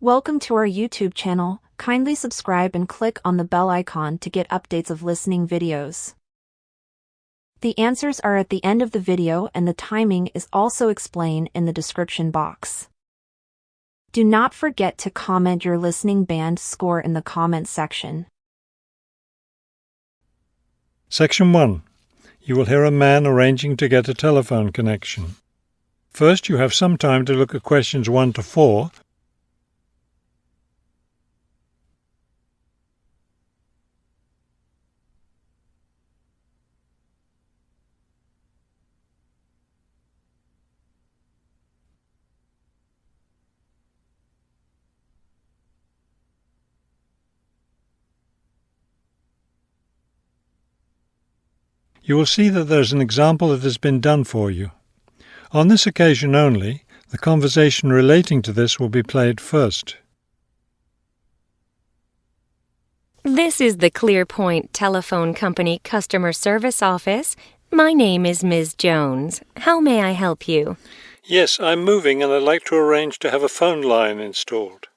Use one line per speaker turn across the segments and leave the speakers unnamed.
Welcome to our YouTube channel. Kindly subscribe and click on the bell icon to get updates of listening videos. The answers are at the end of the video and the timing is also explained in the description box. Do not forget to comment your listening band score in the comments section.
Section 1. You will hear a man arranging to get a telephone connection. First, you have some time to look at questions 1 to 4. You will see that there is an example that has been done for you. On this occasion only, the conversation relating to this will be played first.
This is the ClearPoint Telephone Company Customer Service Office. My name is Ms. Jones. How may I help you?
Yes, I'm moving and I'd like to arrange to have a phone line installed.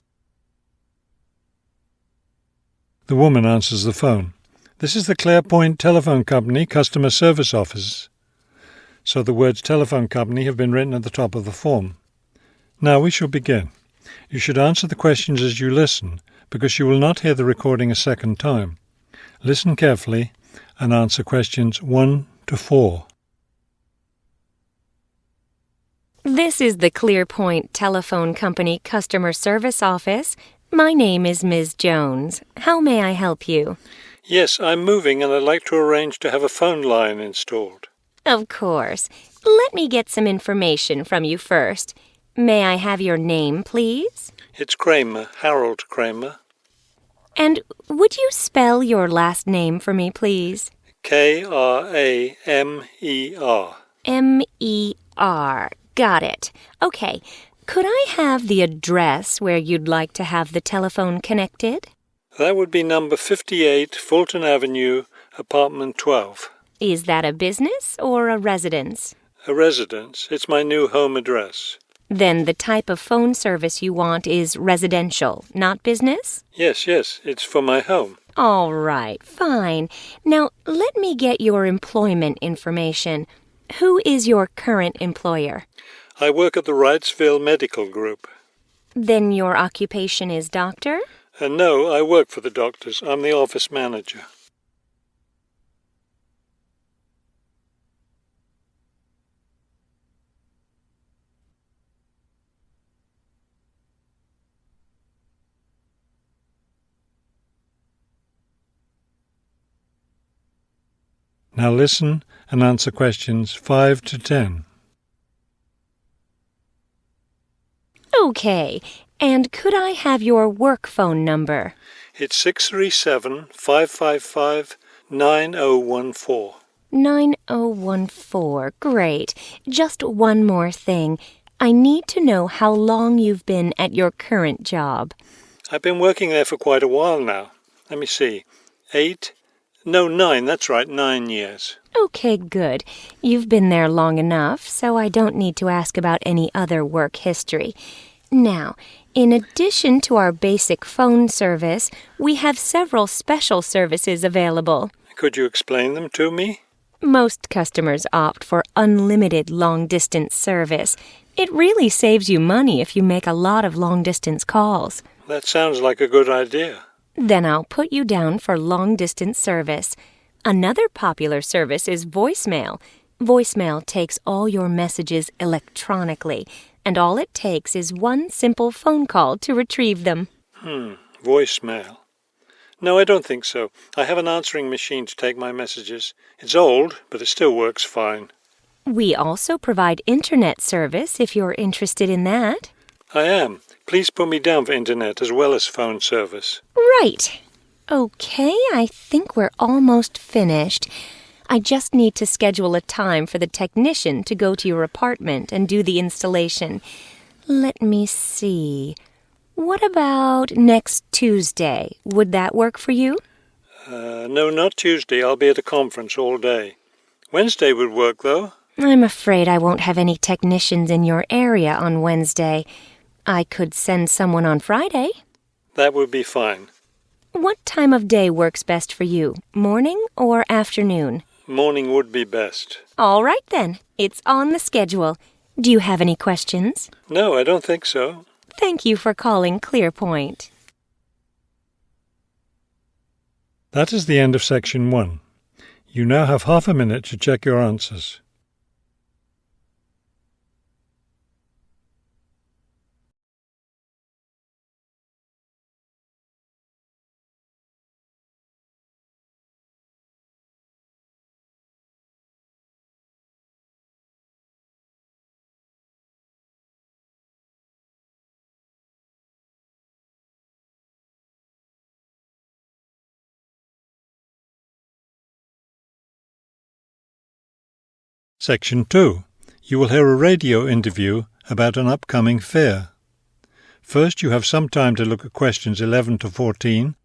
The woman answers the phone. This is the ClearPoint Telephone Company Customer Service Office. So the words telephone company have been written at the top of the form. Now we shall begin. You should answer the questions as you listen, because you will not hear the recording a second time. Listen carefully and answer questions 1 to 4.
This is the ClearPoint Telephone Company Customer Service Office. My name is Ms. Jones. How may I help you?
Yes, I'm moving and I'd like to arrange to have a phone line installed.
Of course. Let me get some information from you first. May I have your name, please?
It's Kramer, Harold Kramer.
And would you spell your last name for me, please?
Kramer.
M-E-R. Got it. Okay. Could I have the address where you'd like to have the telephone connected?
That would be number 58, Fulton Avenue, apartment 12.
Is that a business or a residence?
A residence. It's my new home address.
Then the type of phone service you want is residential, not business?
Yes, it's for my home.
All right, fine. Now, let me get your employment information. Who is your current employer?
I work at the Wrightsville Medical Group.
Then your occupation is doctor?
No, I work for the doctors. I'm the office manager. Now listen and answer questions 5 to 10.
Okay. And could I have your work phone number?
It's 637-555-9014.
9014. Great. Just one more thing. I need to know how long you've been at your current job.
I've been working there for quite a while now. Let me see. 9, that's right, 9 years.
Okay, good. You've been there long enough, so I don't need to ask about any other work history. Now, in addition to our basic phone service, we have several special services available.
Could you explain them to me?
Most customers opt for unlimited long-distance service. It really saves you money if you make a lot of long-distance calls.
That sounds like a good idea.
Then I'll put you down for long-distance service. Another popular service is voicemail. Voicemail takes all your messages electronically, and all it takes is one simple phone call to retrieve them.
Voicemail. No, I don't think so. I have an answering machine to take my messages. It's old, but it still works fine.
We also provide internet service if you're interested in that.
I am. Please put me down for internet as well as phone service.
Right. Okay, I think we're almost finished. I just need to schedule a time for the technician to go to your apartment and do the installation. Let me see. What about next Tuesday? Would that work for you?
No, not Tuesday. I'll be at a conference all day. Wednesday would work, though.
I'm afraid I won't have any technicians in your area on Wednesday. I could send someone on Friday.
That would be fine.
What time of day works best for you, morning or afternoon?
Morning would be best.
All right then, it's on the schedule. Do you have any questions?
No, I don't think so.
Thank you for calling Clearpoint.
That is the end of section 1. You now have half a minute to check your answers. Section 2. You will hear a radio interview about an upcoming fair. First, you have some time to look at questions 11 to 14.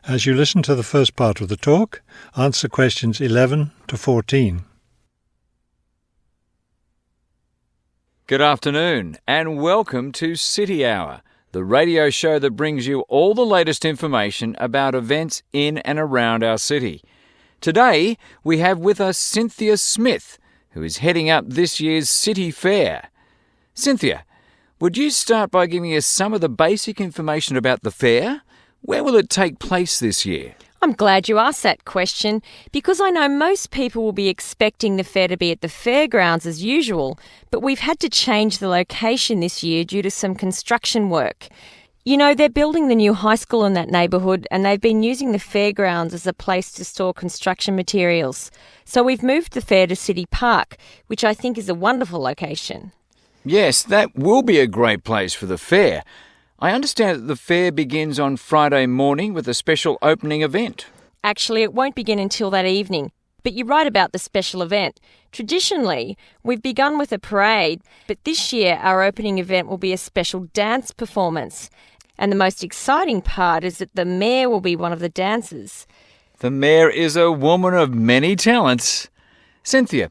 As you listen to the first part of the talk, answer questions 11 to 14.
Good afternoon and welcome to City Hour, the radio show that brings you all the latest information about events in and around our city. Today we have with us Cynthia Smith, who is heading up this year's City Fair. Cynthia, would you start by giving us some of the basic information about the fair? Where will it take place this year?
I'm glad you asked that question because I know most people will be expecting the fair to be at the fairgrounds as usual, but we've had to change the location this year due to some construction work. You know, they're building the new high school in that neighbourhood and they've been using the fairgrounds as a place to store construction materials. So we've moved the fair to City Park, which I think is a wonderful location.
Yes, that will be a great place for the fair. I understand that the fair begins on Friday morning with a special opening event.
Actually, it won't begin until that evening, but you're right about the special event. Traditionally, we've begun with a parade, but this year our opening event will be a special dance performance. And the most exciting part is that the mayor will be one of the dancers.
The mayor is a woman of many talents. Cynthia,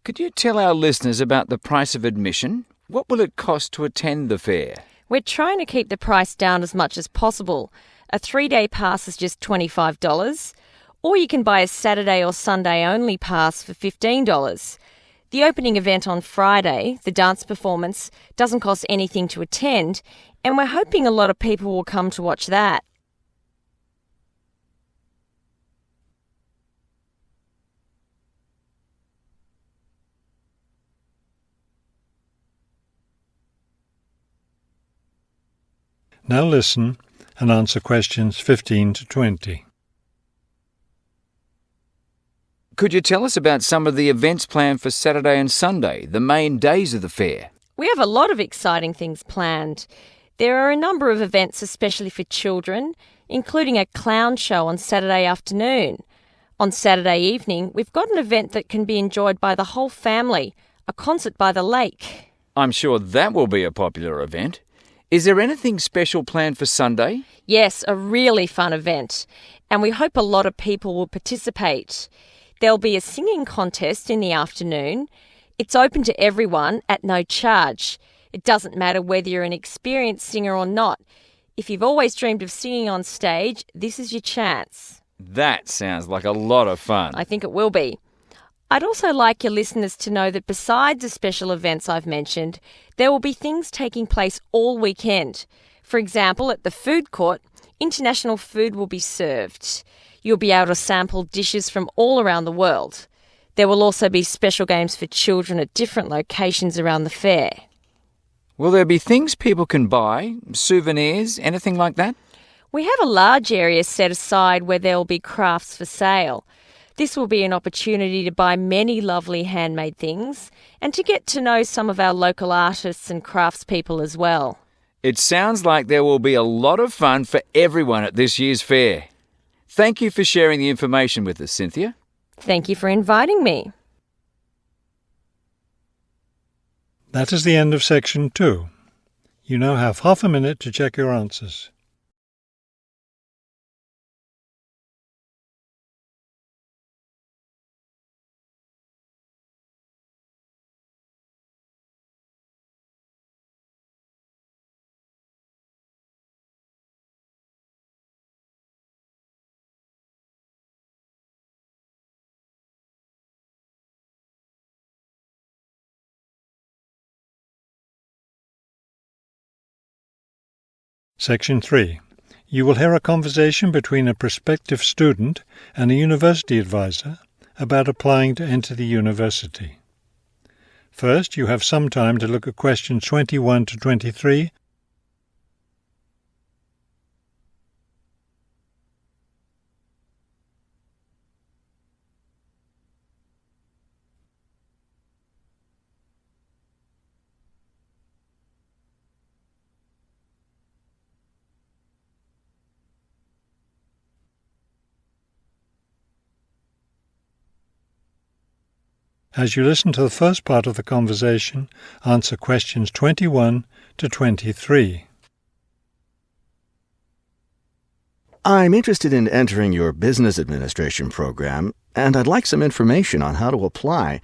could you tell our listeners about the price of admission? What will it cost to attend the fair?
We're trying to keep the price down as much as possible. A 3-day pass is just $25, or you can buy a Saturday or Sunday only pass for $15. The opening event on Friday, the dance performance, doesn't cost anything to attend, and we're hoping a lot of people will come to watch that.
Now listen and answer questions 15 to 20.
Could you tell us about some of the events planned for Saturday and Sunday, the main days of the fair?
We have a lot of exciting things planned. There are a number of events especially for children, including a clown show on Saturday afternoon. On Saturday evening, we've got an event that can be enjoyed by the whole family, a concert by the lake.
I'm sure that will be a popular event. Is there anything special planned for Sunday?
Yes, a really fun event, and we hope a lot of people will participate. There'll be a singing contest in the afternoon. It's open to everyone at no charge. It doesn't matter whether you're an experienced singer or not. If you've always dreamed of singing on stage, this is your chance.
That sounds like a lot of fun.
I think it will be. I'd also like your listeners to know that besides the special events I've mentioned, there will be things taking place all weekend. For example, at the food court, international food will be served. You'll be able to sample dishes from all around the world. There will also be special games for children at different locations around the fair.
Will there be things people can buy, souvenirs, anything like that?
We have a large area set aside where there will be crafts for sale. This will be an opportunity to buy many lovely handmade things and to get to know some of our local artists and craftspeople as well.
It sounds like there will be a lot of fun for everyone at this year's fair. Thank you for sharing the information with us, Cynthia.
Thank you for inviting me.
That is the end of section 2. You now have half a minute to check your answers. Section 3. You will hear a conversation between a prospective student and a university advisor about applying to enter the university. First, you have some time to look at questions 21 to 23. As you listen to the first part of the conversation, answer questions 21 to 23.
I'm interested in entering your business administration program, and I'd like some information on how to apply.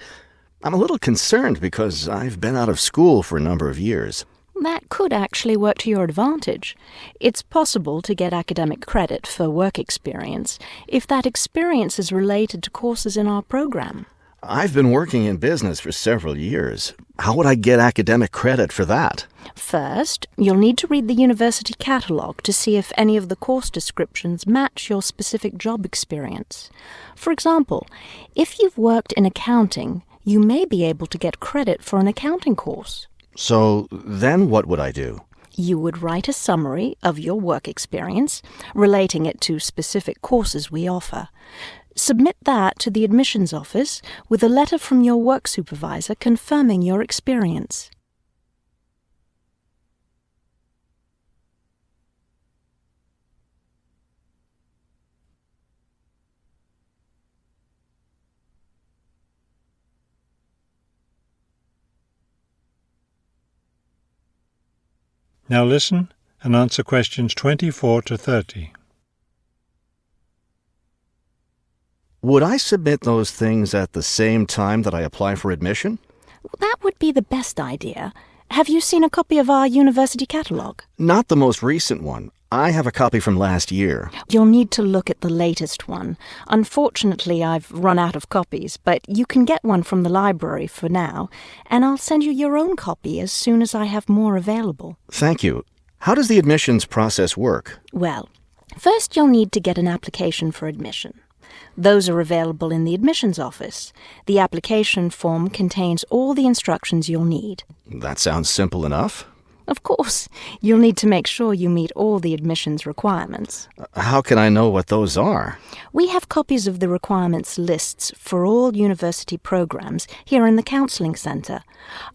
I'm a little concerned because I've been out of school for a number of years.
That could actually work to your advantage. It's possible to get academic credit for work experience if that experience is related to courses in our program.
I've been working in business for several years. How would I get academic credit for that?
First, you'll need to read the university catalogue to see if any of the course descriptions match your specific job experience. For example, if you've worked in accounting, you may be able to get credit for an accounting course.
So then what would I do?
You would write a summary of your work experience, relating it to specific courses we offer. Submit that to the admissions office with a letter from your work supervisor confirming your experience.
Now listen and answer questions 24 to 30.
Would I submit those things at the same time that I apply for admission?
That would be the best idea. Have you seen a copy of our university catalogue?
Not the most recent one. I have a copy from last year.
You'll need to look at the latest one. Unfortunately, I've run out of copies, but you can get one from the library for now, and I'll send you your own copy as soon as I have more available.
Thank you. How does the admissions process work?
Well, first you'll need to get an application for admission. Those are available in the admissions office. The application form contains all the instructions you'll need.
That sounds simple enough.
Of course, you'll need to make sure you meet all the admissions requirements.
How can I know what those are?
We have copies of the requirements lists for all university programs here in the Counseling Centre.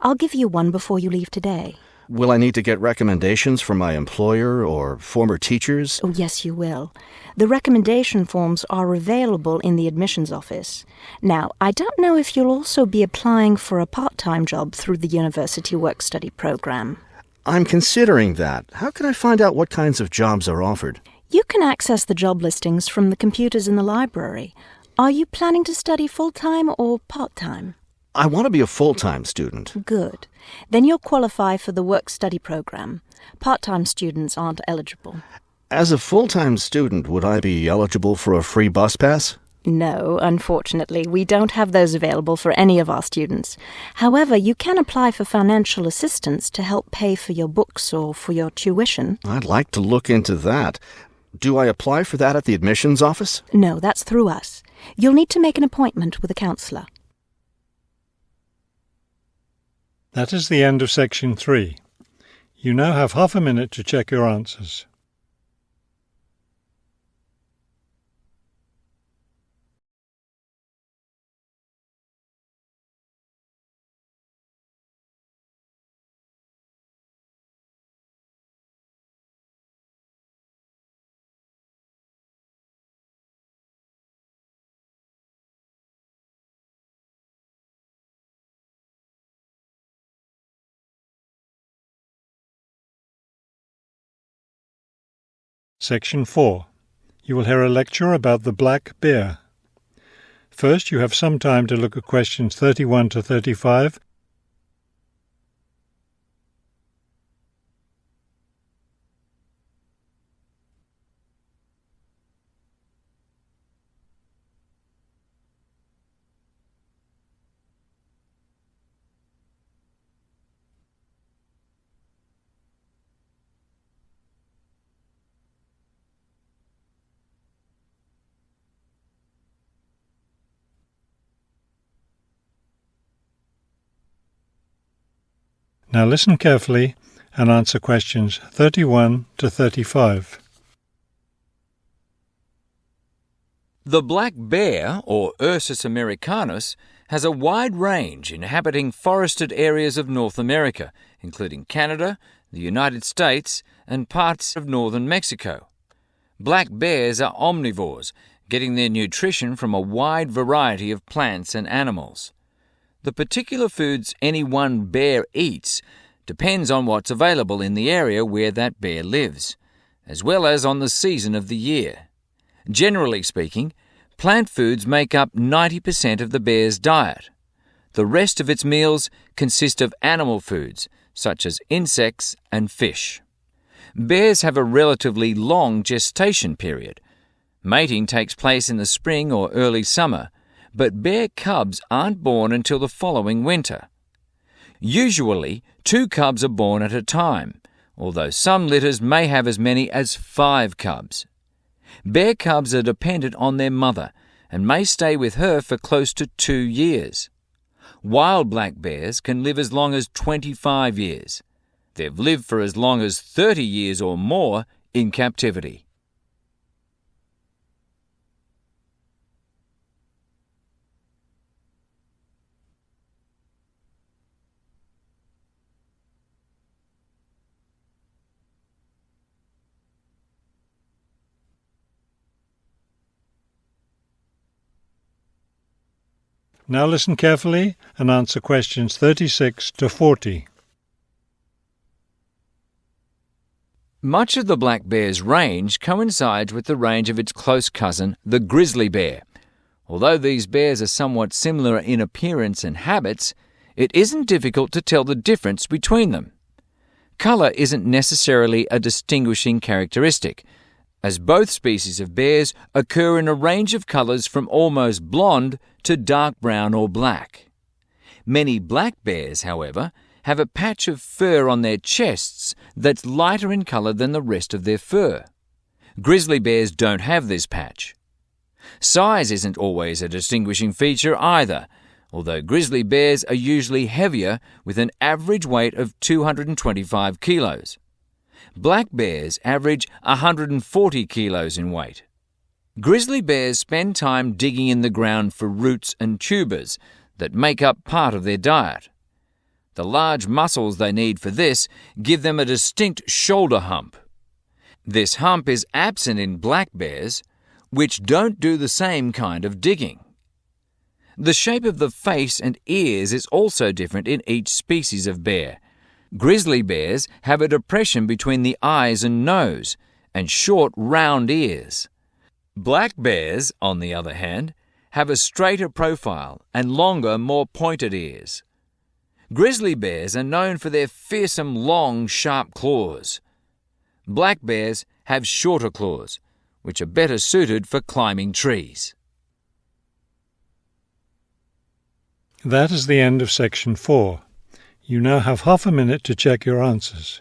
I'll give you one before you leave today.
Will I need to get recommendations from my employer or former teachers?
Oh, yes, you will. The recommendation forms are available in the admissions office. Now, I don't know if you'll also be applying for a part-time job through the university work-study program.
I'm considering that. How can I find out what kinds of jobs are offered?
You can access the job listings from the computers in the library. Are you planning to study full-time or part-time?
I want to be a full-time student.
Good. Then you'll qualify for the work-study program. Part-time students aren't eligible.
As a full-time student, would I be eligible for a free bus pass?
No, unfortunately, we don't have those available for any of our students. However, you can apply for financial assistance to help pay for your books or for your tuition.
I'd like to look into that. Do I apply for that at the admissions office?
No, that's through us. You'll need to make an appointment with a counsellor.
That is the end of section 3. You now have half a minute to check your answers. Section 4. You will hear a lecture about the black bear. First, you have some time to look at questions 31 to 35. Now listen carefully and answer questions 31 to 35.
The black bear, or Ursus americanus, has a wide range inhabiting forested areas of North America, including Canada, the United States, and parts of northern Mexico. Black bears are omnivores, getting their nutrition from a wide variety of plants and animals. The particular foods any one bear eats depends on what's available in the area where that bear lives, as well as on the season of the year. Generally speaking, plant foods make up 90% of the bear's diet. The rest of its meals consist of animal foods, such as insects and fish. Bears have a relatively long gestation period. Mating takes place in the spring or early summer, but bear cubs aren't born until the following winter. Usually, 2 cubs are born at a time, although some litters may have as many as 5 cubs. Bear cubs are dependent on their mother and may stay with her for close to 2 years. Wild black bears can live as long as 25 years. They've lived for as long as 30 years or more in captivity.
Now listen carefully and answer questions 36 to 40.
Much of the black bear's range coincides with the range of its close cousin, the grizzly bear. Although these bears are somewhat similar in appearance and habits, it isn't difficult to tell the difference between them. Colour isn't necessarily a distinguishing characteristic, as both species of bears occur in a range of colours from almost blonde to dark brown or black. Many black bears, however, have a patch of fur on their chests that's lighter in colour than the rest of their fur. Grizzly bears don't have this patch. Size isn't always a distinguishing feature either, although grizzly bears are usually heavier with an average weight of 225 kilos. Black bears average 140 kilos in weight. Grizzly bears spend time digging in the ground for roots and tubers that make up part of their diet. The large muscles they need for this give them a distinct shoulder hump. This hump is absent in black bears, which don't do the same kind of digging. The shape of the face and ears is also different in each species of bear. Grizzly bears have a depression between the eyes and nose, and short, round ears. Black bears, on the other hand, have a straighter profile and longer, more pointed ears. Grizzly bears are known for their fearsome, long, sharp claws. Black bears have shorter claws, which are better suited for climbing trees.
That is the end of Section 4. You now have half a minute to check your answers.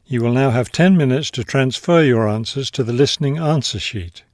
You will now have 10 minutes to transfer your answers to the listening answer sheet.